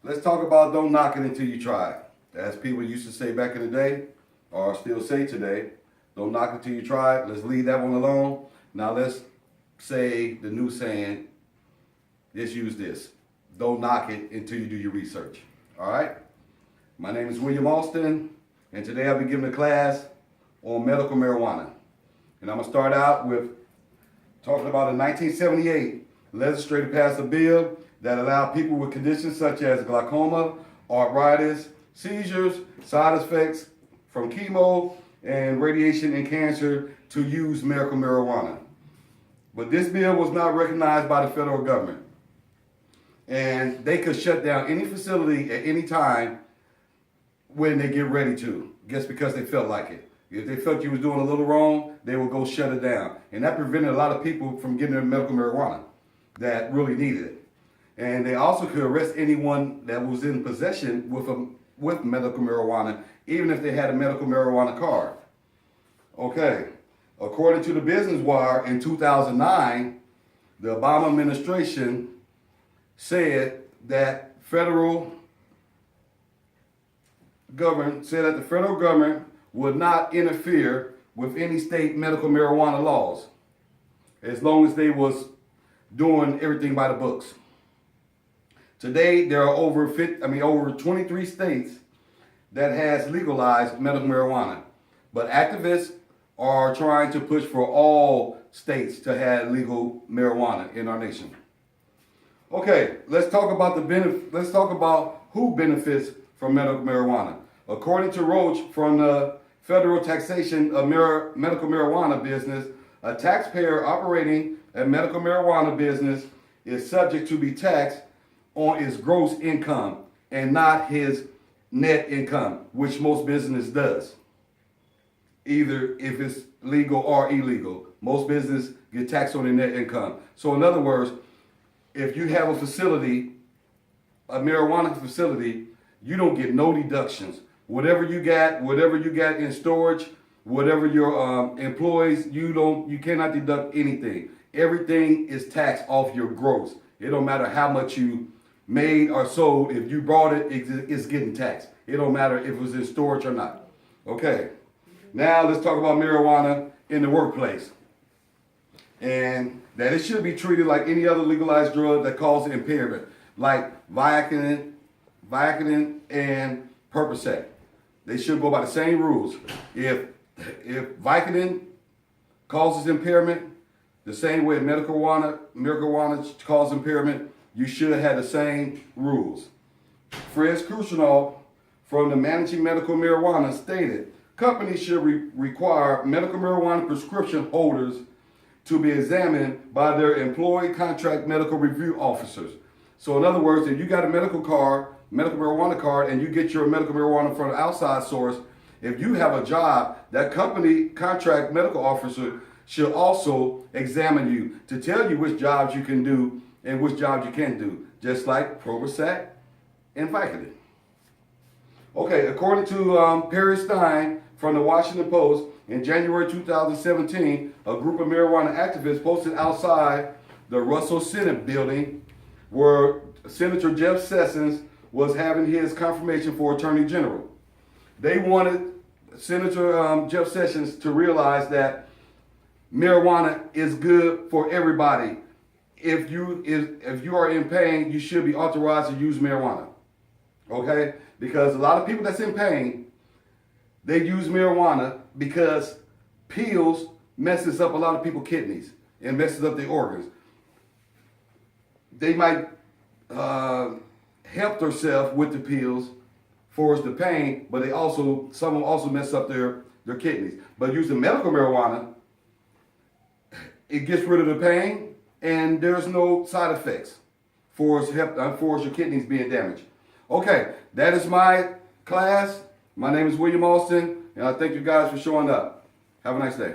Let's talk about don't knock it until you try it. As people used to say back in the day, or still say today, don't knock it until you try it. Let's leave that one alone. Now let's say the new saying, let's use this. Don't knock it until you do your research. All right? My name is William Alston, and today I'll be giving a class on medical marijuana. And I'm going to start out with talking about in 1978, legislature passed a bill that allowed people with conditions such as glaucoma, arthritis, seizures, side effects from chemo, and radiation and cancer to use medical marijuana. But this bill was not recognized by the federal government. And they could shut down any facility at any time when they get ready to, just because they felt like it. If they felt you was doing a little wrong, they would go shut it down. And that prevented a lot of people from getting their medical marijuana that really needed it. And they also could arrest anyone that was in possession with medical marijuana, even if they had a medical marijuana card. Okay, according to the Business Wire in 2009, the Obama administration said that the federal government would not interfere with any state medical marijuana laws as long as they was doing everything by the books. Today, there are over 23 states that has legalized medical marijuana, but activists are trying to push for all states to have legal marijuana in our nation. Okay, let's talk about who benefits from medical marijuana. According to Roach from the Federal Taxation of Medical Marijuana Business, a taxpayer operating a medical marijuana business is subject to be taxed on his gross income and not his net income, which most business does. Either if it's legal or illegal, most business get taxed on their net income. So in other words, if you have a facility, a marijuana facility, you don't get no deductions. Whatever you got in storage, whatever your employees, you cannot deduct anything. Everything is taxed off your gross. It don't matter how much you made or sold. If you brought it, it's getting taxed. It don't matter if it was in storage or not. Okay, now let's talk about marijuana in the workplace. And that it should be treated like any other legalized drug that causes impairment, like Vicodin and Percocet. They should go by the same rules. If Vicodin causes impairment, the same way marijuana causes impairment, you should have the same rules. Fred Kushnoff from the Managing Medical Marijuana stated, companies should require medical marijuana prescription holders to be examined by their employee contract medical review officers. So in other words, if you got a medical marijuana card, and you get your medical marijuana from an outside source, if you have a job, that company contract medical officer should also examine you to tell you which jobs you can do and which jobs you can't do, just like Percocet and Vicodin. Okay, according to Perry Stein from the Washington Post, in January 2017, a group of marijuana activists posted outside the Russell Senate building where Senator Jeff Sessions was having his confirmation for Attorney General. They wanted Senator Jeff Sessions to realize that marijuana is good for everybody. If you are in pain, you should be authorized to use marijuana. Okay? Because a lot of people that's in pain, they use marijuana because pills messes up a lot of people's kidneys and messes up their organs. They might help themselves with the pills for the pain, but some will also mess up their kidneys. But using medical marijuana, it gets rid of the pain and there's no side effects for your kidneys being damaged. Okay, that is my class. My name is William Alston, and I thank you guys for showing up. Have a nice day.